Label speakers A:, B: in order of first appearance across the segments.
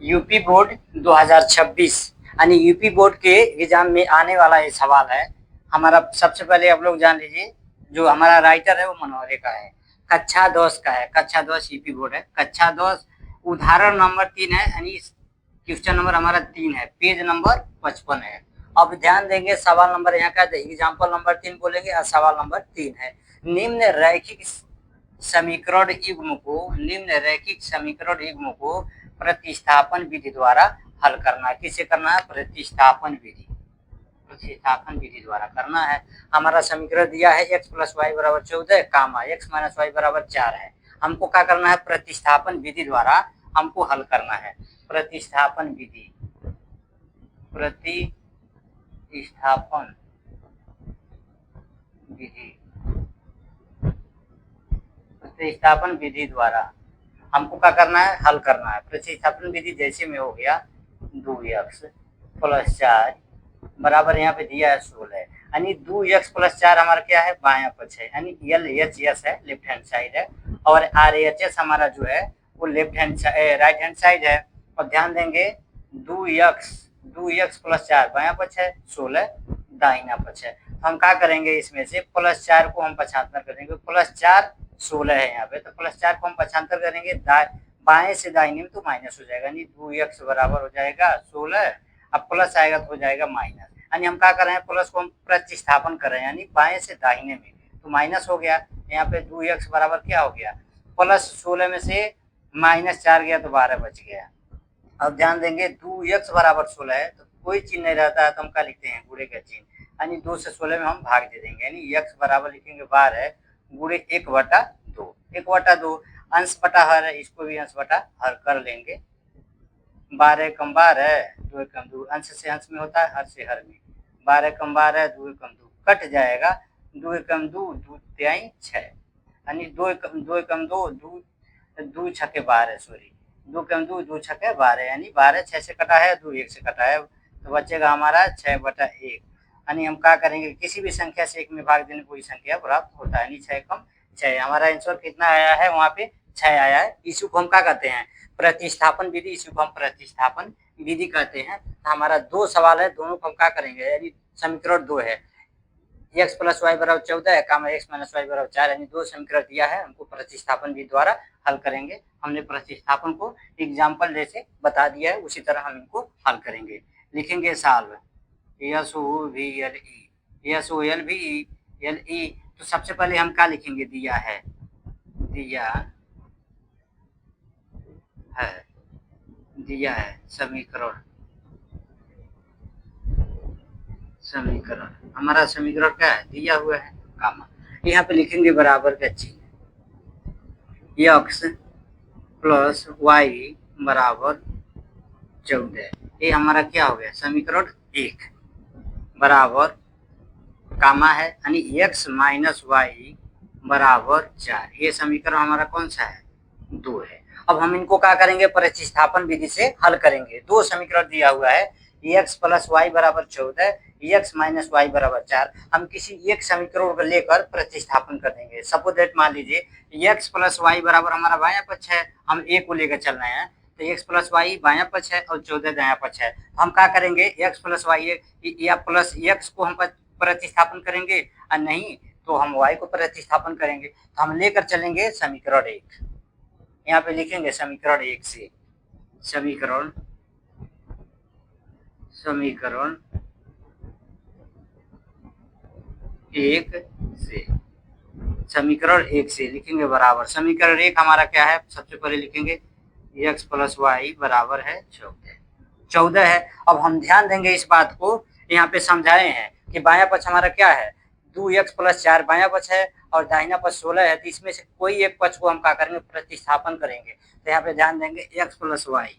A: UP board 2026 यानी UP board के exam में आने वाला ये सवाल है। हमारा सबसे पहले आप लोग जान लीजिए, जो हमारा राइटर है वो मनोहरे का है, कक्षा 10 का है, कक्षा 10 यूपी बोर्ड है, कक्षा 10 उदाहरण नंबर 3 है, यानी क्वेश्चन नंबर हमारा 3 है, पेज नंबर 55 है। अब ध्यान देंगे, सवाल नंबर यहाँ का एग्जाम्पल नंबर 3 बोलेंगे और सवाल नंबर 3 है। निम्न रैखिक समीकरण युग्म को प्रतिस्थापन विधि द्वारा हल करना है। किसे करना है? प्रतिस्थापन विधि द्वारा करना है। हमारा समीकरण दिया है x प्लस वाई बराबर 14 कामा x माइनस वाई बराबर 4 है। हमको क्या करना है? प्रतिस्थापन विधि द्वारा हमको हल करना है। प्रतिस्थापन विधि द्वारा हमको क्या करना है? हल करना है। प्रतिस्थापन विधि जैसे में हो गया 2x प्लस 4 बराबर यहाँ पे दिया है 16, यानी 2x प्लस 4 हमारा क्या है? बायां पक्ष है, यानी LHS है, लेफ्ट हैंड साइड है, और RHS हमारा जो है वो राइट हैंड साइड है। और ध्यान देंगे 2x प्लस 4 बायां पक्ष है, 16 दाहिना पक्ष है। तो हम क्या करेंगे? इसमें से प्लस 4 को हम पक्षांतर करेंगे, प्लस 4 16 है यहाँ पे, तो प्लस 4 को हम पक्षांतर करेंगे बाएं से दाहिने में, तो माइनस हो जाएगा, यानी 2x बराबर हो जाएगा 16, अब प्लस आएगा तो हो जाएगा माइनस। यानी हम क्या कर रहे हैं? प्लस को हम प्रतिस्थापन कर रहे हैं, यानी बाएं से दाहिने में, तो माइनस हो गया। यहाँ पे 2x बराबर क्या हो गया? प्लस 16 में से माइनस 4 गया तो 12 बच गया। अब ध्यान देंगे 2x बराबर 16 है, तो कोई चिन्ह नहीं रहता है, तो हम क्या लिखते हैं? गुणे का चिन्ह, यानी 2 से 16 में हम भाग दे देंगे, यानी x बराबर लिखेंगे 12 गुणे 1/2, 1/2 अंश बटा हर है, इसको भी अंश बटा हर कर लेंगे। 12 कम 12 2 कम 2, अंश से अंश में होता है, हर से हर में, 12 कम 12 2 कम 2 कट जाएगा, 2 कम 2 2 तिहाई 6, यानी 2 कम 2 2 छके 12, सॉरी 2 कम 2 2 छके 12, यानी 12 6 से कटा है, 2 1 से कटा है, तो बचेगा हमारा 6/1। यानी हम क्या करेंगे? किसी भी संख्या से 1 में भाग देने कोई संख्या प्राप्त होता है, यानी 6 कम 6। हमारा आंसर कितना आया है? वहाँ पे 6 आया है। इसी को हम क्या कहते हैं? प्रतिस्थापन विधि। इसी को हम प्रतिस्थापन विधि कहते हैं। हमारा 2 सवाल है, दोनों को हम क्या करेंगे? यानी समीकरण 2 है, x प्लस वाई बराबर 14 है कामा x माइनस वाई बराबर 4, यानी 2 समीकरण दिया है, हमको प्रतिस्थापन विधि द्वारा हल करेंगे। हमने प्रतिस्थापन को एग्जाम्पल जैसे बता दिया है, उसी तरह हम इनको हल करेंगे। लिखेंगे सॉल्व SOLVE। तो सबसे पहले हम क्या लिखेंगे? दिया है समीकरण हमारा समीकरण क्या है? दिया हुआ है, कामा यहाँ पे लिखेंगे बराबर का चिन्ह, x प्लस वाई बराबर 14, ये हमारा क्या हो गया? समीकरण 1 बराबर कामा है, यानी x माइनस वाई बराबर 4, ये समीकरण हमारा कौन सा है? 2 है। अब हम इनको क्या करेंगे? प्रतिस्थापन विधि से हल करेंगे। 2 समीकरण दिया हुआ है, x प्लस वाई बराबर 14, x माइनस वाई बराबर 4, हम किसी एक समीकरण को लेकर प्रतिस्थापन कर देंगे। सपोज दैट मान लीजिए x प्लस वाई बराबर हमारा बायां पक्ष है, हम a को लेकर चल रहे हैं, तो x प्लस वाई बायां पक्ष है और 14 दायां पक्ष है। हम क्या करेंगे? x प्लस वाई या प्लस x को हम प्रतिस्थापन करेंगे, और नहीं तो हम y को प्रतिस्थापन करेंगे। तो हम लेकर चलेंगे समीकरण 1, यहाँ पे लिखेंगे समीकरण 1 से समीकरण 1 से लिखेंगे बराबर समीकरण 1 हमारा क्या है? सबसे पहले लिखेंगे x प्लस वाई बराबर है 14 है। अब हम ध्यान देंगे इस बात को, यहाँ पे समझाए हैं कि बायां पक्ष हमारा क्या है? 2x प्लस 4 बायां पक्ष है और दाहिना पक्ष 16 है, तो इसमें से कोई एक पक्ष को हम क्या करेंगे? प्रतिस्थापन करेंगे। तो यहाँ पे ध्यान देंगे x प्लस वाई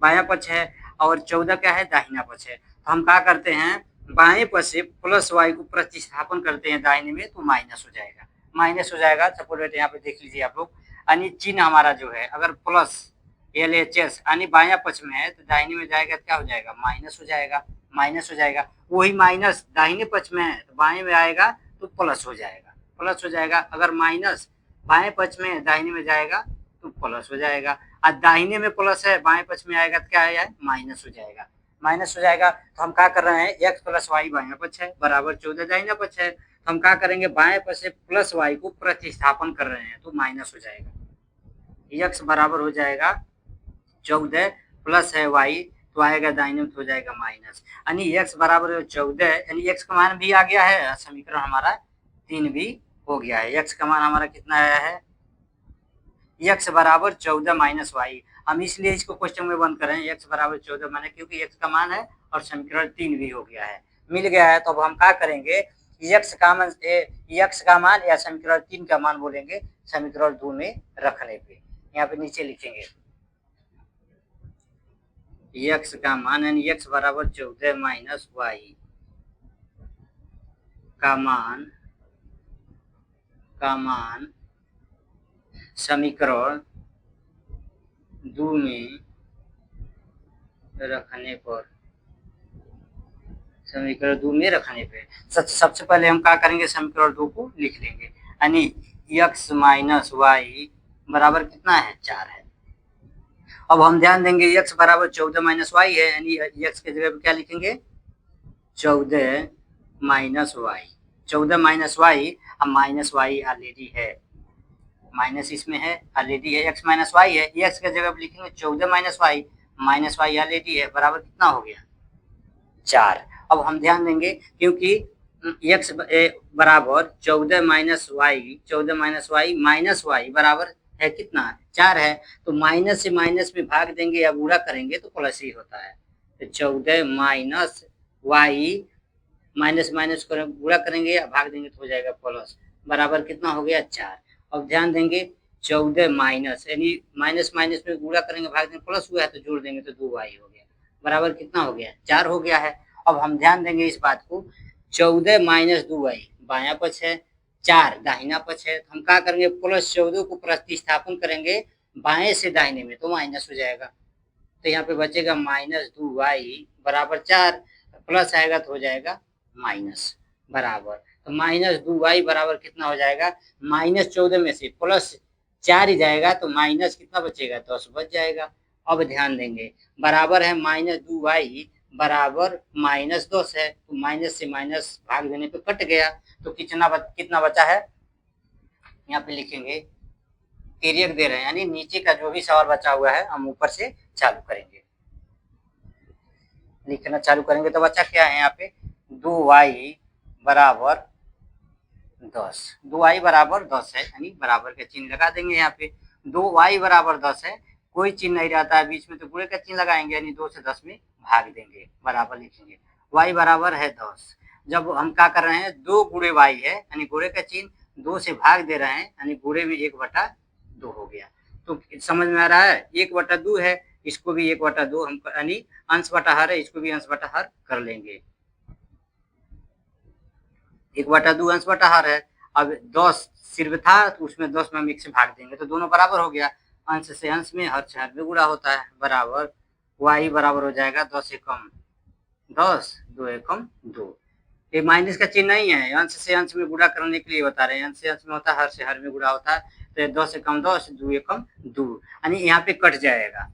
A: बायां पक्ष है और 14 क्या है? दाहिना पक्ष है। तो हम क्या करते हैं? बाएं पक्ष से प्लस वाई को प्रतिस्थापन करते हैं दाहिने में, तो माइनस हो जाएगा। सपोज यहाँ पे देख लीजिए आप लोग, यानी चिन्ह हमारा जो है, अगर प्लस LHS यानी बायां पक्ष में है, तो दाहिने में जाएगा क्या हो जाएगा? माइनस हो जाएगा। वही माइनस दाहिने पक्ष में है, तो बाएं में आएगा तो प्लस हो जाएगा। अगर माइनस बाएं पक्ष में दाहिने में जाएगा तो प्लस हो जाएगा। और दाहिने में प्लस है, बाएं पक्ष में आएगा तो क्या है, माइनस हो जाएगा। माइनस हो जाएगा तो हम क्या कर रहे हैं, एक्स प्लस वाई बाएं पक्ष है बराबर 14 दाहिना पक्ष है, तो हम क्या करेंगे, बाएं पक्ष से प्लस वाई को प्रतिस्थापन कर रहे हैं तो माइनस हो जाएगा। एक्स बराबर हो जाएगा 14 प्लस है वाई तो आएगा दाहिने में तो हो जाएगा माइनस, यानी एक्स बराबर 14, यानी एक्स का मान भी आ गया है, समीकरण हमारा 3 भी हो गया है। एक्स का मान हमारा कितना आया है, एक्स बराबर 14 माइनस वाई। हम इसलिए इसको क्वेश्चन में बंद करें एक्स बराबर 14 माने क्योंकि एक्स का मान है और समीकरण 3 भी हो गया है, मिल गया है। तो अब हम क्या करेंगे, एक्स का मान या समीकरण 3 का मान बोलेंगे समीकरण 2 में रखने पे, यहाँ पे नीचे लिखेंगे एक्स का मान, यानी एक्स बराबर 14 माइनस वाई का मान समीकरण 2 में रखने पर, समीकरण 2 में रखने पे सबसे पहले हम क्या करेंगे, समीकरण 2 को लिख लेंगे, यानी एक्स माइनस वाई बराबर कितना है, 4 है। अब हम ध्यान देंगे एक्स बराबर 14 माइनस वाई है, यानी एक्स के जगह पे क्या लिखेंगे, 14 माइनस वाई। 14 माइनस वाई, अब माइनस वाई ऑलरेडी है, माइनस इसमें है ऑलरेडी है, एक्स माइनस वाई है, एक्स के जगह पे लिखेंगे 14 माइनस वाई ऑलरेडी है बराबर कितना हो गया, 4। अब हम ध्यान देंगे क्योंकि एक्स बराबर 14 माइनस वाई माइनस वाई बराबर है कितना, 4 है, तो माइनस से माइनस में भाग देंगे या गुणा करेंगे तो प्लस ही होता है। तो 14 माइनस वाई माइनस माइनस गुणा करेंगे या भाग देंगे तो हो जाएगा प्लस, बराबर कितना हो गया, 4। अब ध्यान देंगे 14 माइनस, यानी माइनस माइनस में गुणा करेंगे भाग देंगे प्लस हुआ है तो जोड़ देंगे तो 2y हो गया, बराबर कितना हो गया, 4 हो गया है। अब हम ध्यान देंगे इस बात को, 14 माइनस 2y बायां पक्ष है, 4 दाहिना पक्ष है, तो हम क्या करेंगे, प्लस 14 को प्रतिस्थापन करेंगे बाएं से दाहिने में तो माइनस हो जाएगा, तो यहाँ पे बचेगा माइनस 2y बराबर 4, प्लस आएगा तो हो जाएगा माइनस बराबर, तो माइनस 2y बराबर कितना हो जाएगा, माइनस 14 में से प्लस 4 ही जाएगा तो माइनस कितना बचेगा, 10 बच जाएगा। अब ध्यान देंगे बराबर है माइनस 2y बराबर माइनस 10 है, तो माइनस से माइनस भाग देने पे कट गया, तो कितना बचा है, यहाँ पे लिखेंगे तिर्यक दे रहे हैं, यानी नीचे का जो भी सवाल बचा हुआ है हम ऊपर से चालू करेंगे, लिखना चालू करेंगे। तो बचा क्या है यहाँ पे, 2y बराबर 10, 2y बराबर 10 है, यानी बराबर का चिन्ह लगा देंगे यहाँ पे, 2y बराबर 10 है, कोई चिन्ह नहीं रहता है बीच में तो गुणे का चिन्ह लगाएंगे, यानी 2 से 10 में भाग देंगे, बराबर लिखेंगे। y बराबर है 10, जब हम क्या कर रहे हैं, 2 गुणे y है, यानी गुणे का चिन्ह 2 से भाग दे रहे हैं, यानी गुणे में 1/2 हो गया, तो समझ में आ रहा है, 1/2 है, इसको भी 1/2 हम, यानी अंश बटा हर है, इसको भी अंश बटा हर कर लेंगे, 1/2 अंश बटा हर है। अब 10 सिर्फ था तो उसमें 10 में हम 1 से भाग देंगे तो दोनों बराबर हो गया, अंश से अंश में हर से हर में गुणा होता है, बराबर y बराबर हो जाएगा 10 एकम 10, 2 एकम 2, ये माइनस का चिन्ह नहीं है, अंश से अंश में गुणा करने के लिए बता रहे हैं, अंश से अंश में होता है, हर से हर में गुणा होता है, तो 10 एकम 10, 2 एकम 2, यानी यहाँ पे कट जाएगा,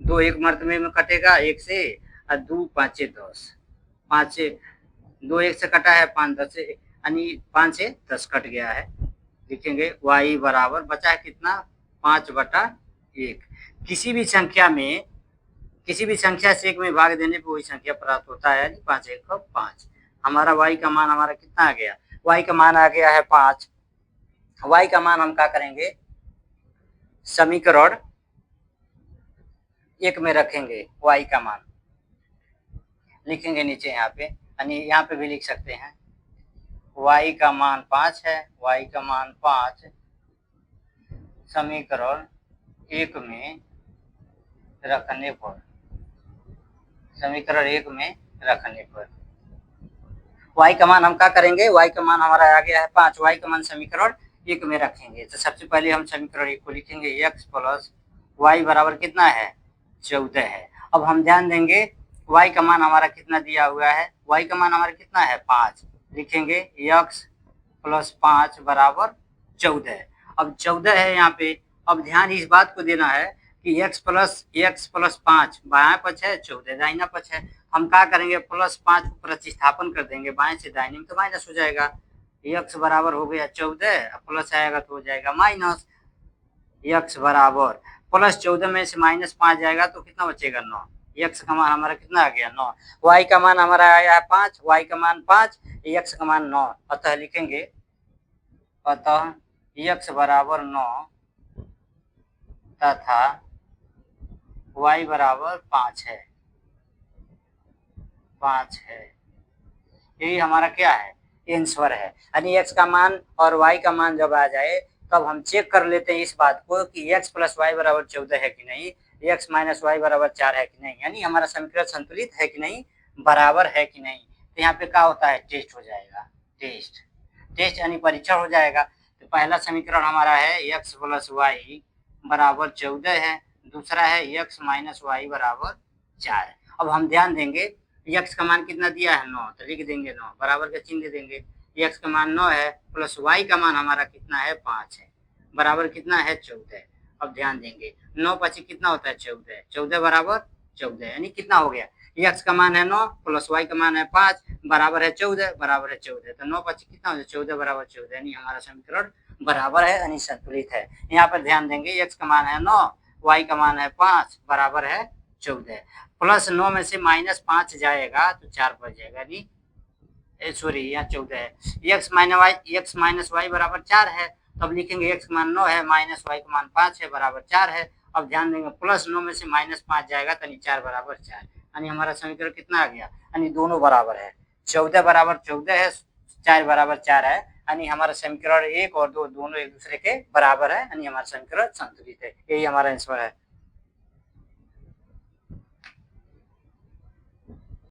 A: 2 एक मर्तबे में कटेगा 1 से, और 2 5 10, 5 2 1 से कटा है, 5 10 से, यानी 5 से 10 कट गया है, लिखेंगे y बराबर बचा है कितना, 5/1। किसी भी संख्या से 1 में भाग देने पे वही संख्या प्राप्त होता है, यानी 5 1 5। हमारा y का मान हमारा कितना आ गया, y का मान आ गया है 5। y का मान हम क्या करेंगे, समीकरण 1 में रखेंगे, y का मान लिखेंगे नीचे यहाँ पे, यानी यहाँ पे भी लिख सकते हैं, y का मान 5 है, y का मान 5 समीकरण 1 में रखने पर, समीकरण 1 में रखने पर y का मान हम क्या करेंगे, y का मान हमारा आ गया है 5, y का मान समीकरण 1 में रखेंगे, तो सबसे पहले हम समीकरण 1 को लिखेंगे, x प्लस y बराबर कितना है, 14 है। अब हम ध्यान देंगे y का मान हमारा कितना दिया हुआ है, y का मान हमारा कितना है 5, लिखेंगे x प्लस 5 बराबर 14। अब 14 है यहाँ पे, अब ध्यान इस बात को देना है कि x प्लस 5 बायां पक्ष है, 14 दाहिना पक्ष है। हम क्या करेंगे, प्लस 5 को प्रतिस्थापन कर देंगे बाएं से दाहिने में, तो माइनस हो जाएगा। x बराबर हो गया 14, प्लस आएगा तो हो जाएगा माइनस। x बराबर प्लस 14 में से माइनस 5 जाएगा तो कितना बचेगा, 9। x का मान हमारा कितना आ गया, 9। y का मान हमारा आया है 5, y का मान 5, x का मान 9। अतः लिखेंगे, अतः x बराबर 9 तथा y बराबर 5 है, 5 है। यही हमारा क्या है, आंसर है। यानी x का मान और y का मान जब आ जाए तब हम चेक कर लेते हैं इस बात को कि x प्लस वाई बराबर 14 है कि नहीं, x माइनस वाई बराबर 4 है कि नहीं, यानी हमारा समीकरण संतुलित है कि नहीं, बराबर है कि नहीं। तो यहाँ पे क्या होता है, टेस्ट हो जाएगा, टेस्ट यानी परीक्षण हो जाएगा। तो पहला समीकरण हमारा है x प्लस वाई बराबर 14 है, दूसरा है x माइनस वाई बराबर 4 है। अब हम ध्यान देंगे, x का मान कितना दिया है, 9, तो लिख देंगे 9, बराबर का चिन्ह दे देंगे। x का मान 9 है, प्लस y का मान हमारा कितना है, 5 है, बराबर कितना है, 14। अब ध्यान देंगे, 9 पची कितना होता है, 14, 14 बराबर 14, यानी कितना हो गया, x का मान है 9 प्लस y का मान है 5 बराबर है 14, बराबर है 14, तो 9 पची कितना हो जाए, 14 बराबर 14, यानी हमारा समीकरण बराबर है, यानी संतुलित है। यहाँ पर ध्यान देंगे, x का मान है 9, y का मान है 5, बराबर है 14। प्लस 9 में से माइनस 5 जाएगा तो 4 बच जाएगा, यानी सॉरी यहाँ 14 है। x माइनस वाई बराबर 4 है, तब लिखेंगे x का मान 9 है, माइनस वाई का मान 5 है, बराबर 4 है। अब ध्यान देंगे, प्लस 9 में से माइनस 5 जाएगा तो 4 बराबर 4, यानी हमारा समीकरण कितना आ गया, यानी दोनों बराबर है, 14 बराबर 14 है, 4 बराबर 4 है, यानी हमारा समीकरण 1 और 2 दोनों एक दूसरे के बराबर है, यानी हमारा समीकरण संतुलित है। यही हमारा आंसर है।